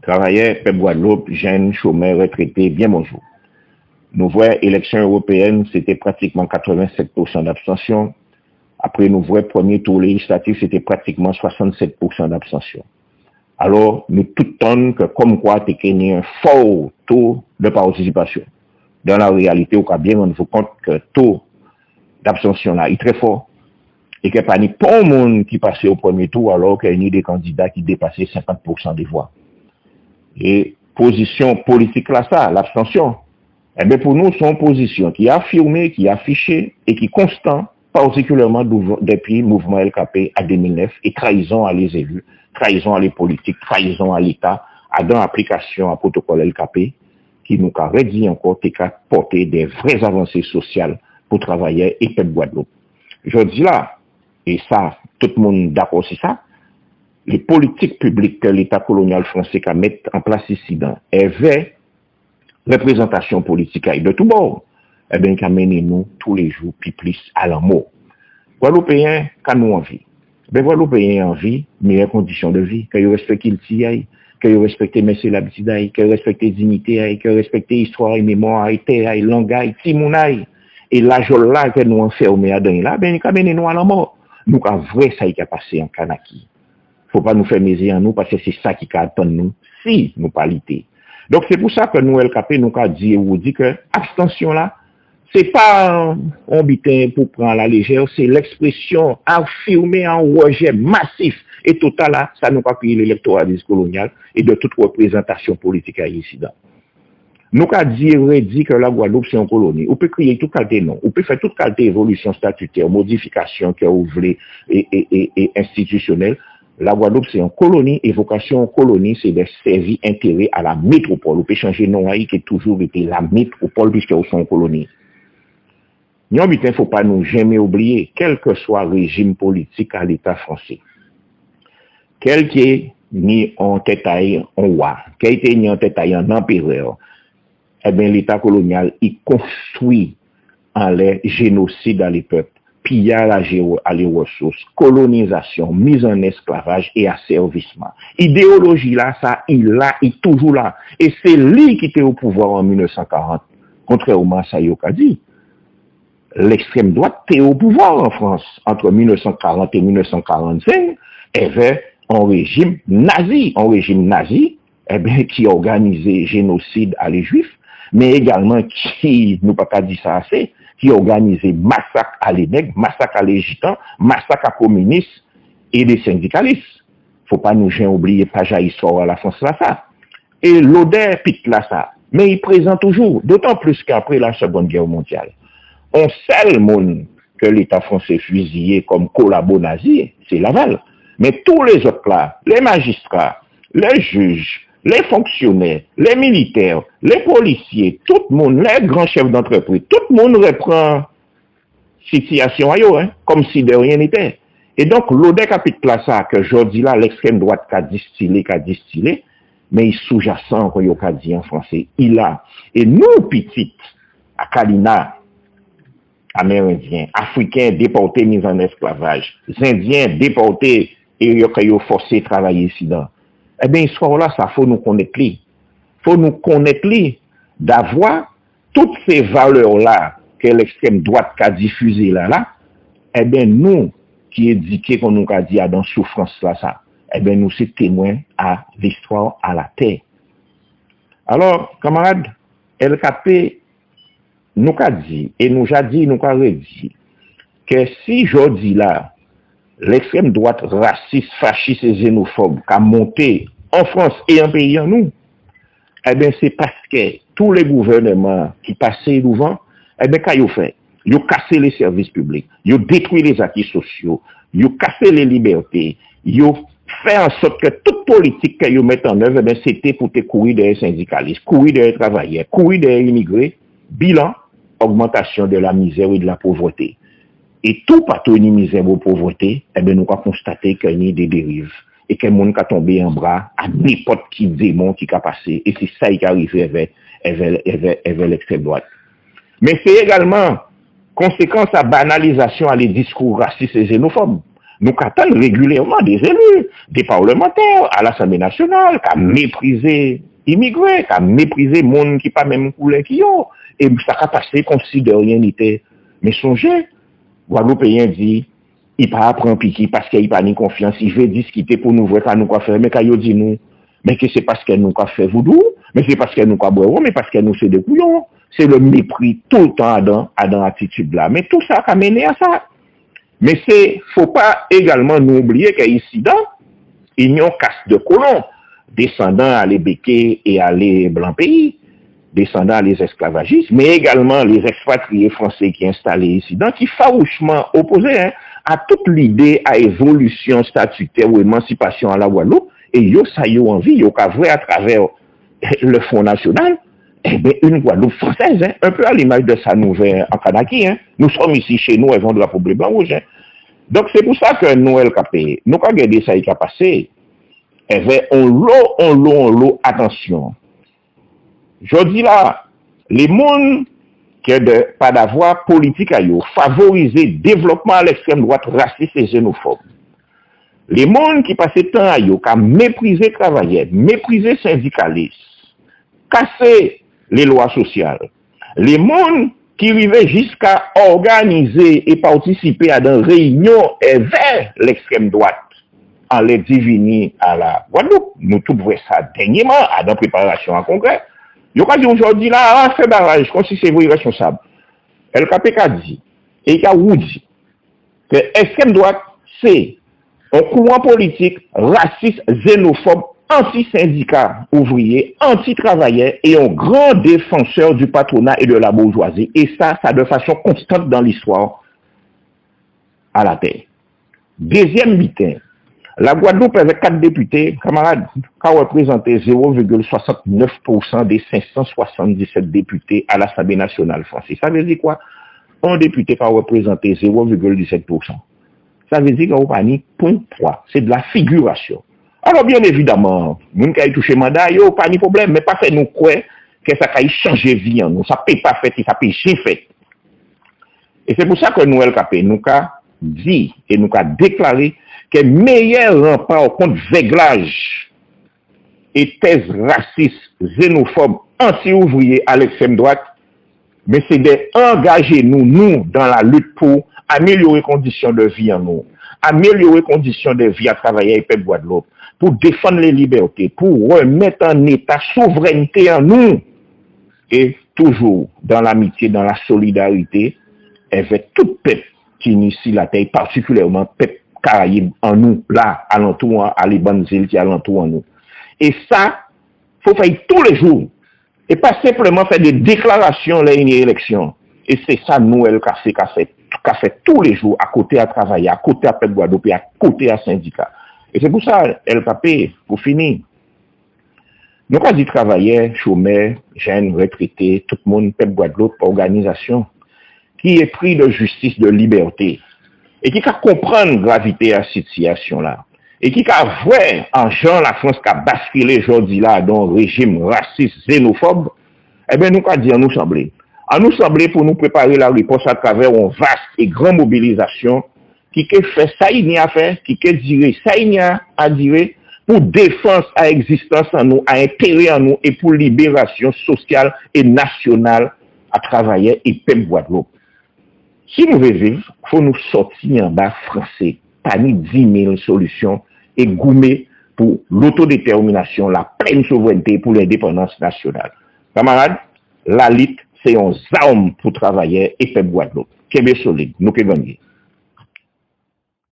Travailleurs, peuple Guadeloupe, jeunes, chômeurs, retraités, bien bonjour. Nous voyons élections européennes, c'était pratiquement 87% d'abstention. Après, nous voyons premier tour législatif, c'était pratiquement 67% d'abstention. Alors, nous tout temps que comme quoi, tu as un fort taux de participation. Dans la réalité, on peut bien rendre compte que le taux d'abstention là est très fort. Et qu'il n'y a pas ni bon monde qui passait au premier tour alors qu'il y a des candidats qui dépassaient 50% des voix. Et position politique là, ça, l'abstention, eh bien pour nous, c'est une position qui est affirmée, qui est affichée et qui est constante, particulièrement depuis le mouvement LKP à 2009 et trahison à les élus, trahison à les politiques, trahison à l'État, à dans l'application à protocole LKP, qui nous a redit encore qu'il a porté des vraies avancées sociales pour travailler et peuple Guadeloupe. Je dis là, et ça, tout le monde d'accord sur ça, les politiques publiques que l'État colonial français a mis en place ici dans avaient représentation politique de tout bord, eh bien, qui amène nous tous les jours, puis plus à l'amour. Guadeloupéens, quand nous envie. Ben, Guadeloupéens envie, meilleures conditions de vie, qu'ils respectent le TIA, qu'ils respectent Messieurs l'habitude, qu'ils respectent la dignité, qu'ils respectent l'histoire et mémoire, et terre, et langage, timounai, et l'âge là que nous enfermés à dans là, ben, qui amène nous à l'amour. Nous, quand vrai ça qui a passé en Kanaki. Faut pas nous faire mésier en nous parce que c'est ça qui attend nous si nous pas lutter. Donc c'est pour ça que nous LKP nous a dit ou dit que abstention là c'est pas un butin pour prendre à la légère, c'est l'expression affirmée en rejet massif et total là, ça nous a pris l'électoralisme colonial et de toute représentation politique ici. Nous avons dit que la Guadeloupe, c'est une colonie. On peut créer toute qualité non. On peut faire toute qualité évolution statutaire, modification que vous voulez et institutionnelle. La Guadeloupe, c'est une colonie. Et vocation colonie, c'est de servir intérêt à la métropole. On peut changer nom qui a toujours été la métropole puisque nous sommes une colonie. Il ne faut pas nous jamais oublier, quel que soit le régime politique à l'État français. Quel qui est ni en tête à un roi, quel qui est ni en tête à un empereur, eh bien, l'État colonial, il construit en les génocides à les peuples, pillage à les ressources, colonisation, mise en esclavage et asservissement. Idéologie là, ça, il est toujours là. Et c'est lui qui était au pouvoir en 1940, contrairement à ça, il dit. L'extrême droite était au pouvoir en France entre 1940 et 1945, et avait un régime nazi, eh bien, qui organisait génocide à les juifs, mais également qui, nous pas dit ça assez, qui organisait massacre à les nègres, massacre à les gitans, massacre à communistes et des syndicalistes. Faut pas nous jamais oublier pas histoire à la France là ça. Et l'odeur pique là ça. Mais il présente toujours, d'autant plus qu'après la Seconde Guerre mondiale. On sait le monde que l'État français fusillé comme collabo nazi, c'est Laval. Mais tous les autres là, les magistrats, les juges, les fonctionnaires, les militaires, les policiers, tout le monde, les grands chefs d'entreprise, tout le monde reprend situation ailleurs, comme si de rien n'était. Et donc, l'odeur capitale ça, que je dis là, l'extrême droite qu'a distillé, mais il sous-jacent, qu'on a dit en français, il a. Et nous, petites, à Kalina, Amérindiens, Africains déportés, mis en esclavage, Indiens déportés et qui ont forcé de travailler ici. Eh bien, ce là, ça faut nous connaître. Faut nous connaître d'avoir toutes ces valeurs-là que l'extrême droite a diffusées là, eh bien, nous, qui éduqués qu'on nous a dit dans souffrance là, ça, eh bien, nous, c'est témoins à l'histoire, à la terre. Alors, camarades, LKP, nous a dit, et nous a dit, nous a redit, que si je dis là, l'extrême droite raciste, fasciste et xénophobe qui a monté en France et en pays en nous, eh bien, c'est parce que tous les gouvernements qui passaient devant, eh bien, qu'est-ce qu'ils ont fait? Ils ont cassé les services publics, ils ont détruit les acquis sociaux, ils ont cassé les libertés, ils ont fait en sorte que toute politique qu'ils mettent en œuvre, eh bien, c'était pour te courir des syndicalistes, courir des travailleurs, courir des immigrés. Bilan, augmentation de la misère et de la pauvreté. Et tout partout une misère ou pauvreté, eh bien, nous avons constaté qu'il y a des dérives. Et que le monde a tombé en bras à n'importe qui démon qui a passé. Et c'est ça qui est arrivé vers l'extrême droite. Mais c'est également conséquence à banalisation à les discours racistes et xénophobes. nous attendons régulièrement des élus, des parlementaires à l'Assemblée nationale, qui mépriser immigrés, qui mépriser monde qui pas même couleur qui ont. Et ça a passé comme si de rien n'était. Mais songez, Guadeloupéen dit, il pas apprendre piquer parce qu'il pas ni confiance, il veut discuter pour nous voir qu'à nous quoi faire, mais quand il dit nous, mais que c'est parce qu'elle nous a fait voodoo, mais c'est parce qu'elle nous a boire, mais parce qu'elle nous c'est des couillons. C'est le mépris tout le temps dans l'attitude là. Mais tout ça a mené à ça. Mais faut pas également nous oublier qu'ici, il y a une caste de colons, descendants à les béquets et à les blancs pays, descendants à les esclavagistes, mais également les expatriés français qui sont installés ici, qui farouchement opposés à toute l'idée à évolution statutaire ou émancipation à la Guadeloupe, et ça y a envie, ils ont vrai à travers le Front National, eh bien, une Guadeloupe française, un peu à l'image de sa nouvelle en Kanaki, nous sommes ici chez nous, elles ont de la problème blanc rouge. Donc c'est pour ça que nous, LKP, nous quand regardons ça qui a passé, eh bien, on l'eau, attention. Je dis là, les mondes qui ont pas d'avoir politique à eux, favoriser le développement à l'extrême droite raciste et xénophobe. Les mondes qui passaient temps à eux, qui mépriser travailleurs, mépriser syndicalistes, casser les lois sociales. Les mondes qui arrivaient jusqu'à organiser et participer à des réunions vers l'extrême droite en les diviner à la Guadeloupe. Nous tout voyons ça dernièrement à la préparation en congrès. Ils ont dit aujourd'hui là, fait barrage, comme si c'est vous responsable. LKPK dit, et il a dit, que l'extrême droite, c'est un courant politique raciste, xénophobe, anti-syndicat ouvrier, anti-travailleur et un grand défenseur du patronat et de la bourgeoisie. Et ça de façon constante dans l'histoire à la terre. Deuxième bulletin. La Guadeloupe avait 4 députés, camarades, qui ont représenté 0,69% des 577 députés à l'Assemblée nationale française. Ça veut dire quoi? Un député qui a représenté 0,17%. Ça veut dire qu'on n'a pas ni 0,3. C'est de la figuration. Alors, bien évidemment, nous qui avons touché le mandat, il n'y a pas de problème, mais pas fait nous croire que ça a changé vie en nous. Ça ne peut pas fait, ça peut pas fait. Et c'est pour ça que nous, LKP, nous avons dit et nous avons déclaré que le meilleur rempart contre véglage et thèse raciste, xénophobe, anti-ouvrier à l'extrême droite, mais c'est d'engager nous dans la lutte pour améliorer les conditions de vie en nous, améliorer les conditions de vie à travailler et peuple Guadeloupe, pour défendre les libertés, pour remettre en état souveraineté en nous, et toujours dans l'amitié, dans la solidarité, avec tout peuple qui initie la terre, particulièrement peuple Caraïbes en nous, là, alentour, à les bonnes îles qui alentour en nous. Et ça, faut faire tous les jours. Et pas simplement faire des déclarations là une élection. Et c'est ça, nous, LKC, qu'a fait tous les jours, à côté à travailler, à côté à peuple Guadeloupe, à côté à syndicat. Et c'est pour ça, LKP, pour finir, nous, quand on dit travailleurs, chômeurs, jeunes, retraités, tout le monde, peuple Guadeloupe, organisation, qui est pris de justice, de liberté, et qui comprend la gravité de la situation là, et qui voir en genre la France qui a basculé aujourd'hui là dans un régime raciste, xénophobe, eh bien nous qu'à dire nous sembler. À nous sembler pour nous préparer la réponse à travers une vaste et grande mobilisation qui fait ça il y a fait, qui dire ça il y a à dire pour défense à existence en nous, à intérêt en nous et pour libération sociale et nationale à travailler et peuple Guadeloupe. Si nous voulons vivre, il faut nous sortir en bas français, pas ni 10 000 solutions et goumer pour l'autodétermination, la pleine souveraineté pour l'indépendance nationale. Camarades, la lutte, c'est un arme pour travailler et faire Guadeloupe. Québec solide, nous pouvons gagner.